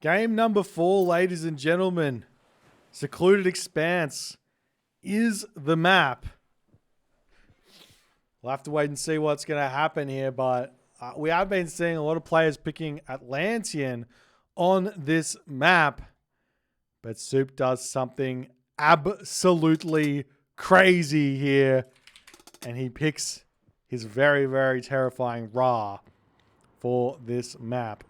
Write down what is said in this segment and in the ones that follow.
Game number 4, ladies and gentlemen. Secluded Expanse is the map. We'll have to wait and see what's going to happen here, but we have been seeing a lot of players picking Atlantean on this map. But Suppe does something absolutely crazy here, and he picks his very, very terrifying Ra for this map.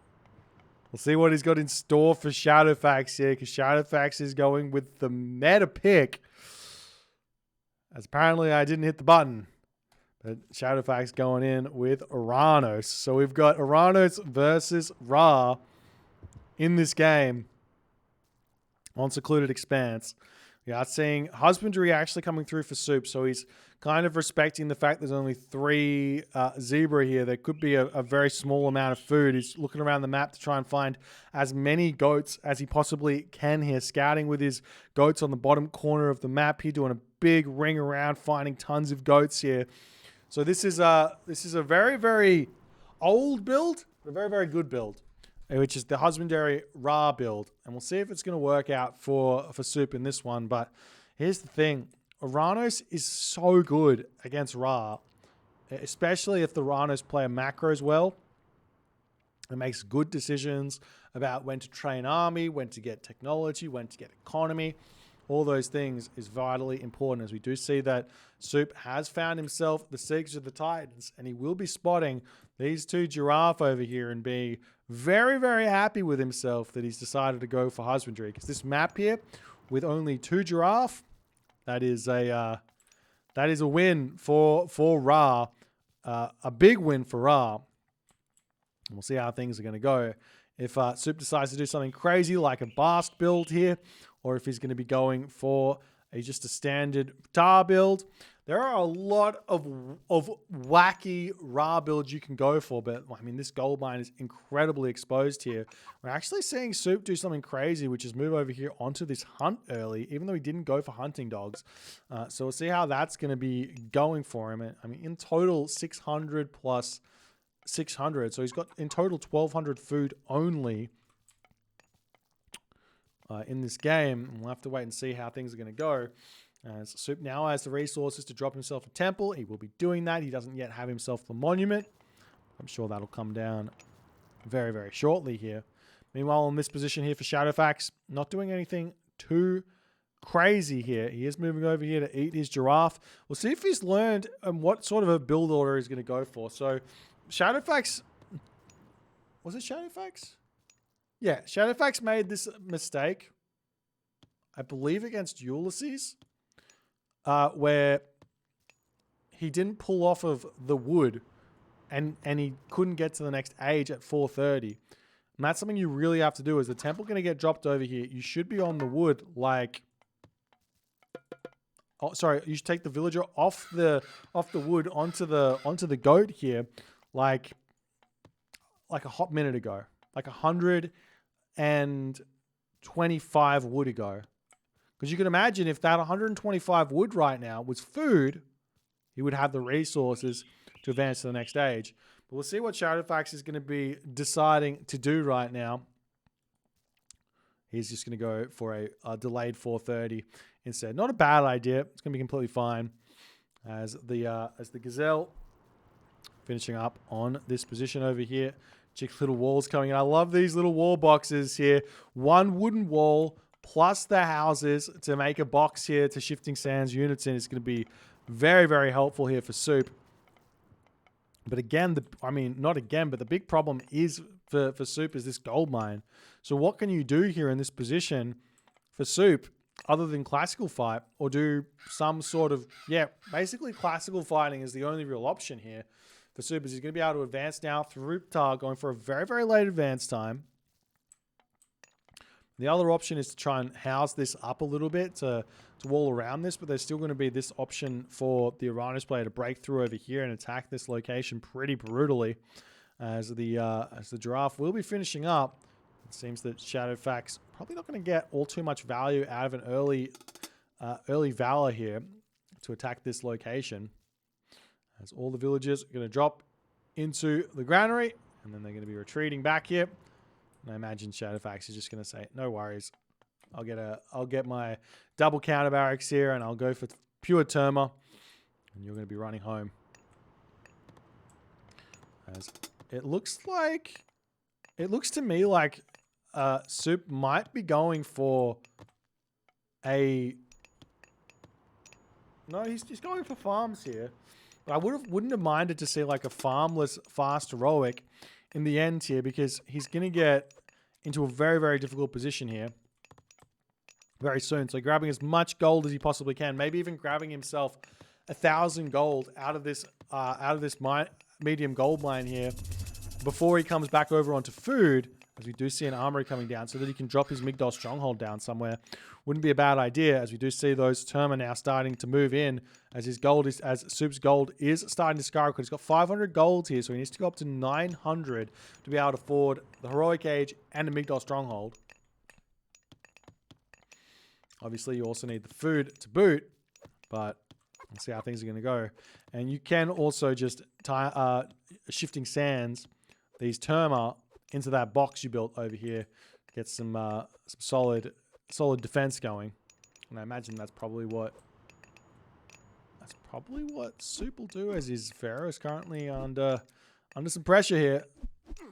We'll see what he's got in store for Shadowfaxx here, because Shadowfaxx is going with the meta pick. As apparently I didn't hit the button. But Shadowfaxx going in with Oranos. So we've got Oranos versus Ra in this game on Secluded Expanse. We are seeing Husbandry actually coming through for Suppe. So he's kind of respecting the fact there's only 3 zebra here. There could be a very small amount of food. He's looking around the map to try and find as many goats as he possibly can here. Scouting with his goats on the bottom corner of the map here. Doing a big ring around, finding tons of goats here. So this is a very, very old build, but a very, very good build, which is the Husbandry Ra build. And we'll see if it's going to work out for Suppe in this one. But here's the thing. Oranos is so good against Ra, especially if the Oranos play a macros well. It makes good decisions about when to train army, when to get technology, when to get economy. All those things is vitally important, as we do see that Suppe has found himself the Secrets of the Titans, and he will be spotting these 2 giraffe over here and be very, very happy with himself that he's decided to go for Husbandry. Because this map here, with only 2 giraffe, that is a win for Ra, a big win for Ra. And we'll see how things are going to go. If Suppe decides to do something crazy like a Bast build here, or if he's going to be going for just a standard Tar build. There are a lot of wacky Ra builds you can go for, but I mean, this gold mine is incredibly exposed here. We're actually seeing Suppe do something crazy, which is move over here onto this hunt early, even though he didn't go for hunting dogs. So we'll see how that's going to be going for him. I mean, in total, 600 plus 600. So he's got in total 1,200 food only in this game. And we'll have to wait and see how things are going to go. As Suppe now has the resources to drop himself a temple. He will be doing that. He doesn't yet have himself the monument. I'm sure that'll come down very, very shortly here. Meanwhile, in this position here for Shadowfaxx, not doing anything too crazy here. He is moving over here to eat his giraffe. We'll see if he's learned what sort of a build order he's going to go for. So Shadowfaxx, was it Shadowfaxx? Yeah, Shadowfaxx made this mistake, I believe against Ulysses, where he didn't pull off of the wood and he couldn't get to the next age at 4:30. And that's something you really have to do. Is the temple going to get dropped over here? You should be on the wood like... Oh, sorry, you should take the villager off the wood onto the goat here like a hot minute ago. Like 125 wood ago. Because you can imagine if that 125 wood right now was food, he would have the resources to advance to the next stage. But we'll see what Shadowfaxx is going to be deciding to do right now. He's just going to go for a delayed 4:30 instead. Not a bad idea. It's going to be completely fine. As the Gazelle finishing up on this position over here. Chick little walls coming in. I love these little wall boxes here. 1 wooden wall plus the houses to make a box here to Shifting Sands units in. It's going to be very, very helpful here for Suppe. But again, not again, but the big problem is for Suppe is this gold mine. So what can you do here in this position for Suppe other than classical fight, or do some sort of, basically classical fighting is the only real option here for Suppe. He's going to be able to advance now through Tar, going for a very, very late advance time. The other option is to try and house this up a little bit to wall around this, but there's still going to be this option for the Oranos player to break through over here and attack this location pretty brutally, as the giraffe will be finishing up. It seems that Shadowfaxx probably not going to get all too much value out of an early Valor here to attack this location, as all the villagers are going to drop into the granary, and then they're going to be retreating back here. And I imagine Shadowfaxx is just going to say, no worries. I'll get my double counter barracks here and I'll go for pure Terma. And you're going to be running home. As it looks to me like Suppe might be going for a... No, he's going for farms here. But I wouldn't have minded to see like a farmless fast heroic in the end here, because he's going to get into a very, very difficult position here very soon. So grabbing as much gold as he possibly can, maybe even grabbing himself 1,000 gold out of this medium gold mine here before he comes back over onto food, as we do see an armory coming down, so that he can drop his Migdol stronghold down somewhere. Wouldn't be a bad idea, as we do see those Terma now starting to move in, as Suppe's gold is starting to skyrocket. He's got 500 gold here, so he needs to go up to 900 to be able to afford the Heroic Age and the Migdol stronghold. Obviously, you also need the food to boot, but let's see how things are going to go. And you can also just tie shifting sands these Terma into that box you built over here. Get some solid defense going. And I imagine that's probably what Suppe will do, as his Pharaoh is currently under some pressure here.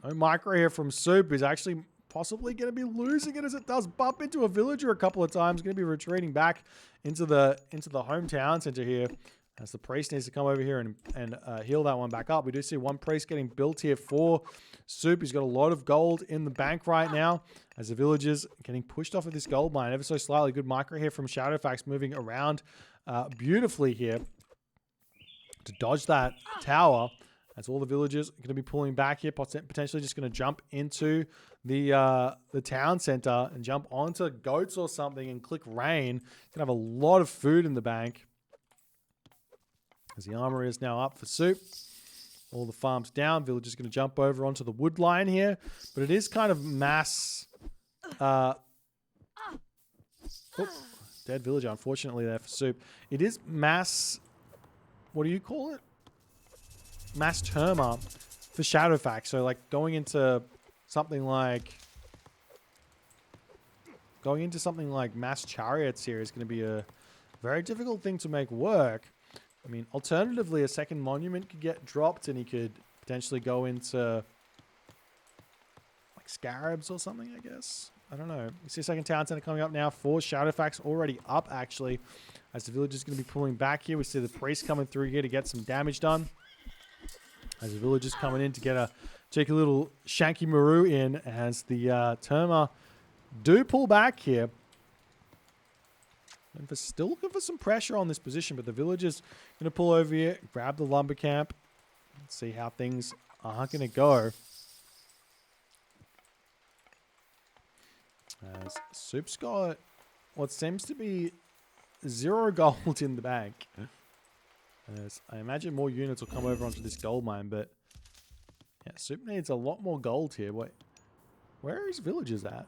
No micro here from Suppe is actually possibly going to be losing it, as it does bump into a villager a couple of times. Going to be retreating back into the hometown center here, as the priest needs to come over here and heal that one back up. We do see one priest getting built here for Suppe. He's got a lot of gold in the bank right now, as the villagers getting pushed off of this gold mine ever so slightly. Good micro here from Shadowfaxx, moving around beautifully here to dodge that tower, as all the villagers are going to be pulling back here, potentially just going to jump into the town center and jump onto goats or something and click rain. Going to have a lot of food in the bank, as the armory is now up for Suppe. All the farms down. Villagers going to jump over onto the wood line here, but it is kind of mass... dead villager, unfortunately, there for Suppe. It is mass... What do you call it? Mass Terma for Shadowfaxx. So like going into something like mass chariots here is going to be a very difficult thing to make work. I mean, alternatively, a second monument could get dropped and he could potentially go into like scarabs or something, I guess. I don't know. You see a second town center coming up now for Shadowfaxx, already up actually, as the village is going to be pulling back here. We see the priest coming through here to get some damage done, as the villagers coming in to take a little Shanky Maru in, as the Terma do pull back here. And still looking for some pressure on this position, but the villagers going to pull over here, grab the lumber camp, and see how things are going to go. As Suppe's got what seems to be 0 gold in the bank. As I imagine more units will come over onto this gold mine, but yeah, Suppe needs a lot more gold here. Wait, where are his villagers at?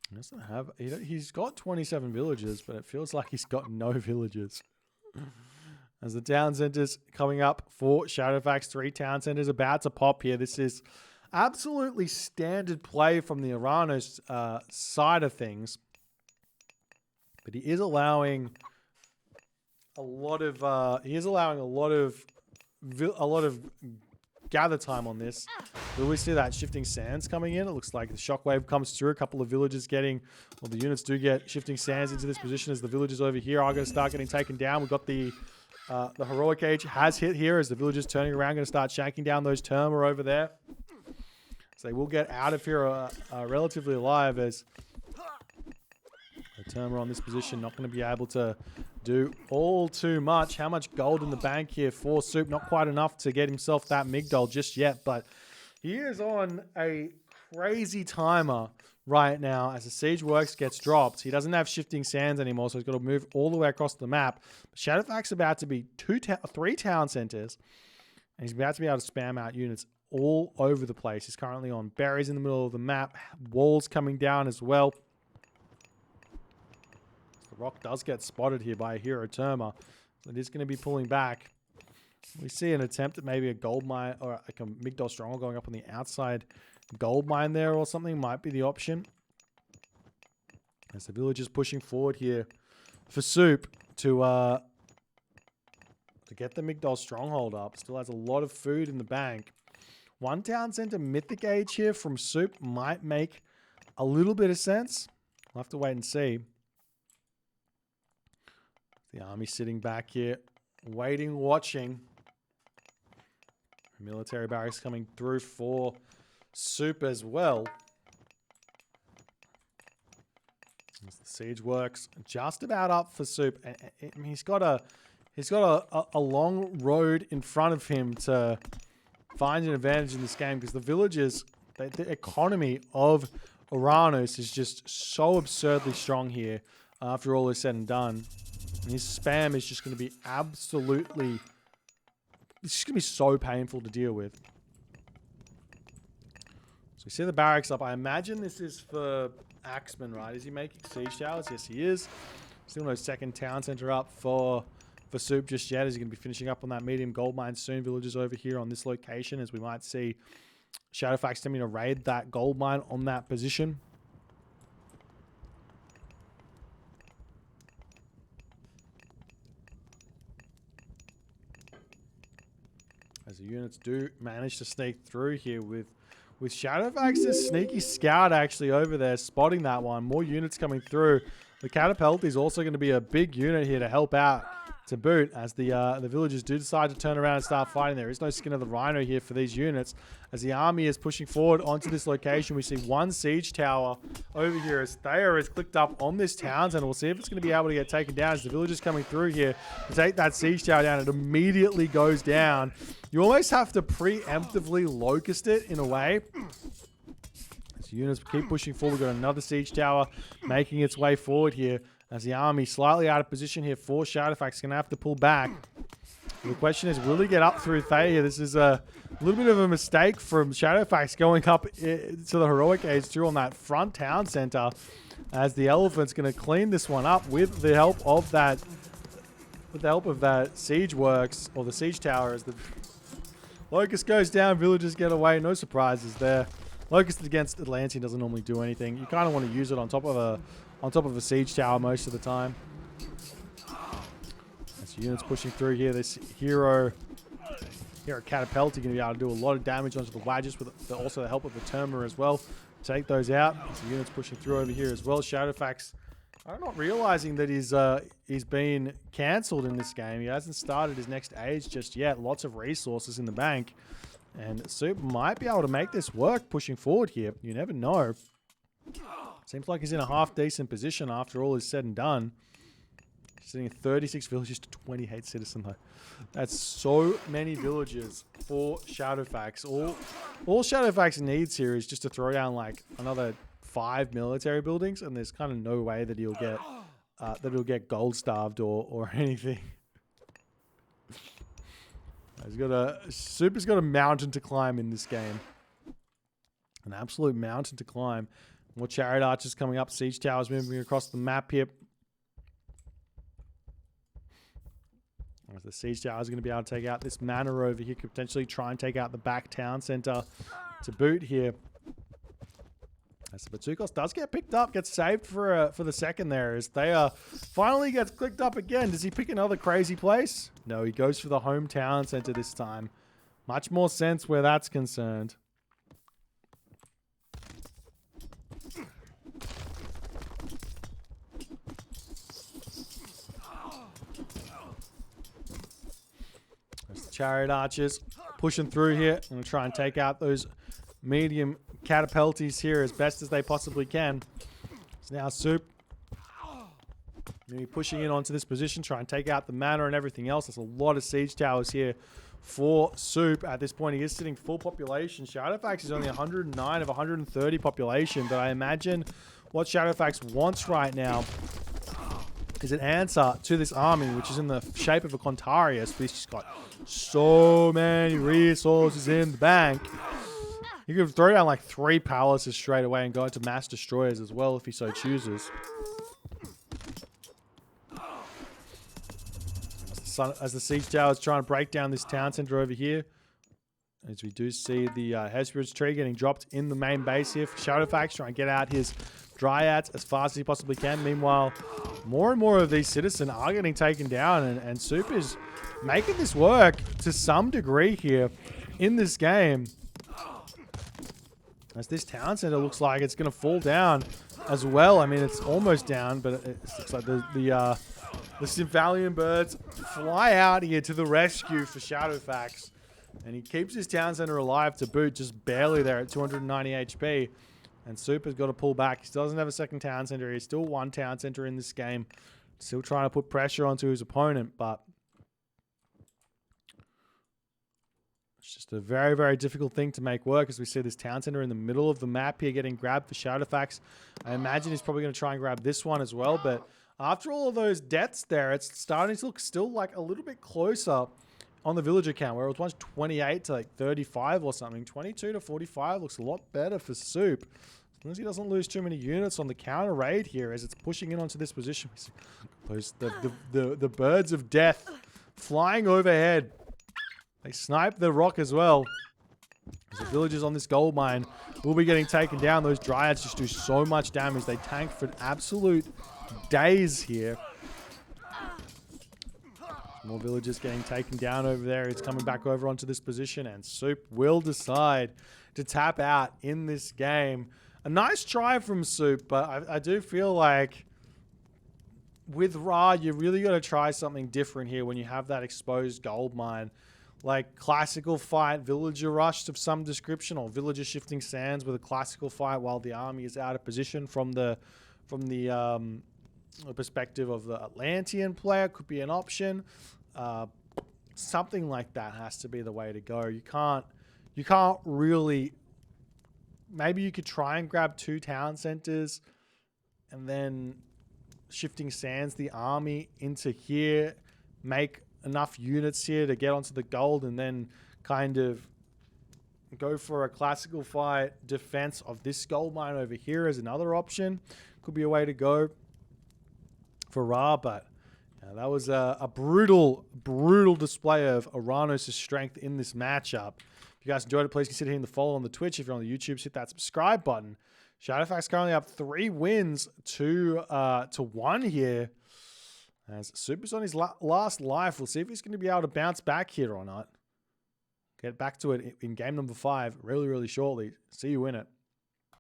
He doesn't have... He's got 27 villagers, but it feels like he's got no villagers. As the town center's coming up for Shadowfaxx, 3 town centers about to pop here. This is absolutely standard play from the Oranos side of things, but he is allowing a lot of gather time on this. We always see that shifting sands coming in. It looks like the shockwave comes through. A couple of villagers the units do get shifting sands into this position, as the villagers over here are going to start getting taken down. We've got the Heroic Age has hit here, as the villagers turning around, going to start shanking down those Terma over there. So they will get out of here relatively alive, as the Terma on this position not going to be able to do all too much. How much gold in the bank here for Suppe? Not quite enough to get himself that Migdol just yet, but he is on a crazy timer right now as the Siege Works gets dropped. He doesn't have shifting sands anymore, so he's got to move all the way across the map. But Shadowfaxx is about to be 3 town centers, and he's about to be able to spam out units all over the place. He's currently on berries in the middle of the map, walls coming down as well. The rock does get spotted here by a hero Terma, so it is going to be pulling back. We see an attempt at maybe a gold mine or like a Migdol Stronghold going up on the outside gold mine there or something might be the option. As the villagers pushing forward here for Suppe to get the Migdol Stronghold up. Still has a lot of food in the bank. One town center mythic age here from Suppe might make a little bit of sense. We'll have to wait and see. The army sitting back here, waiting, watching. Military barracks coming through for Suppe as well. As the siege works just about up for Suppe. And he's got a long road in front of him to find an advantage in this game because the villagers, the economy of Oranos is just so absurdly strong here after all is said and done. And his spam is just going to be absolutely... It's just going to be so painful to deal with. So we see the barracks up. I imagine this is for Axeman, right? Is he making siege towers? Yes, he is. Still no second town center up for Suppe just yet. Is he going to be finishing up on that medium gold mine soon? Villagers over here on this location, as we might see Shadowfaxx attempting to raid that gold mine on that position. As the units do manage to sneak through here with Shadowfaxx's sneaky scout actually over there, spotting that one. More units coming through. The catapult is also going to be a big unit here to help out to boot as the villagers do decide to turn around and start fighting. There is no skin of the rhino here for these units. As the army is pushing forward onto this location, we see one siege tower over here as Thayer is clicked up on this town, and we'll see if it's going to be able to get taken down. As the villagers coming through here to take that siege tower down, it immediately goes down. You almost have to preemptively locust it in a way. As units keep pushing forward, we've got another siege tower making its way forward here. As the army slightly out of position here for Shadowfaxx, going to have to pull back. The question is, will he get up through Thayer? This is a little bit of a mistake from Shadowfaxx going up to the heroic age 2 on that front town center. As the elephant's going to clean this one up with the help of that, siege works or the siege tower. As the Locust goes down, villagers get away. No surprises there. Locust against Atlantean doesn't normally do anything. You kind of want to use it on top of a siege tower most of the time. As units pushing through here, this hero catapult are going to be able to do a lot of damage onto the Wadges with also the help of the Terma as well. Take those out. As the units pushing through over here as well. Shadowfaxx, I'm not realizing that he's been cancelled in this game. He hasn't started his next age just yet. Lots of resources in the bank. And Suppe might be able to make this work pushing forward here. You never know. Seems like he's in a half-decent position after all is said and done. Sitting at 36 villages to 28 citizen though. That's so many villages for Shadowfaxx. All Shadowfaxx needs here is just to throw down like another 5 military buildings, and there's kind of no way that he'll get gold starved or anything. Suppe's got a mountain to climb in this game. An absolute mountain to climb. More chariot archers coming up. Siege towers moving across the map here. The siege tower is going to be able to take out this manor over here. Could potentially try and take out the back town center to boot here. As the Batukos does get picked up, gets saved for the second there. As they finally gets clicked up again. Does he pick another crazy place? No, he goes for the hometown center this time. Much more sense where that's concerned. There's the chariot archers pushing through here. I'm going to try and take out those medium catapulties here as best as they possibly can. So now Suppe maybe pushing in onto this position, try and take out the manor and everything else. There's a lot of siege towers here for Suppe. At this point, he is sitting full population. Shadowfaxx is only 109 of 130 population, but I imagine what Shadowfaxx wants right now is an answer to this army, which is in the shape of a Contarius. But he's just got so many resources in the bank. You could throw down like 3 palaces straight away and go into mass destroyers as well if he so chooses. as the siege tower is trying to break down this town center over here. As we do see the Hesperid's tree getting dropped in the main base here for Shadowfaxx, trying to get out his Dryads as fast as he possibly can. Meanwhile, more and more of these citizens are getting taken down, and Suppe is making this work to some degree here in this game. As this town center looks like it's going to fall down as well. I mean, it's almost down, but it looks like the Symphalian birds fly out here to the rescue for Shadowfaxx. And he keeps his town center alive to boot, just barely there at 290 HP. And Suppe's got to pull back. He still doesn't have a second town center. He's still one town center in this game. Still trying to put pressure onto his opponent, but it's just a very, very difficult thing to make work as we see this town center in the middle of the map here getting grabbed for Shadowfaxx. I imagine he's probably going to try and grab this one as well, but after all of those deaths there, it's starting to look still like a little bit closer on the villager count, where it was once 28 to like 35 or something. 22 to 45 looks a lot better for Suppe. As long as he doesn't lose too many units on the counter raid here as it's pushing in onto this position. The birds of death flying overhead. They snipe the rock as well. As the villagers on this gold mine will be getting taken down. Those Dryads just do so much damage. They tank for absolute days here. More villagers getting taken down over there. It's coming back over onto this position, and Suppe will decide to tap out in this game. A nice try from Suppe, but I do feel like with Ra, you really got to try something different here when you have that exposed gold mine. Like classical fight, villager rush of some description, or villager shifting sands with a classical fight while the army is out of position from the perspective of the Atlantean player could be an option. Something like that has to be the way to go. You can't really. Maybe you could try and grab 2 town centers and then shifting sands the army into here, make enough units here to get onto the gold, and then kind of go for a classical fight defense of this gold mine over here as another option. Could be a way to go for Ra, but that was a brutal display of Oranos' strength in this matchup. If you guys enjoyed it, please consider hitting the follow on the Twitch. If you're on the YouTube, hit that subscribe button. Shadowfaxx currently up 3 wins to 1 here. As Suppe's on his last life. We'll see if he's going to be able to bounce back here or not. Get back to it in game number 5 really, really shortly. See you in it.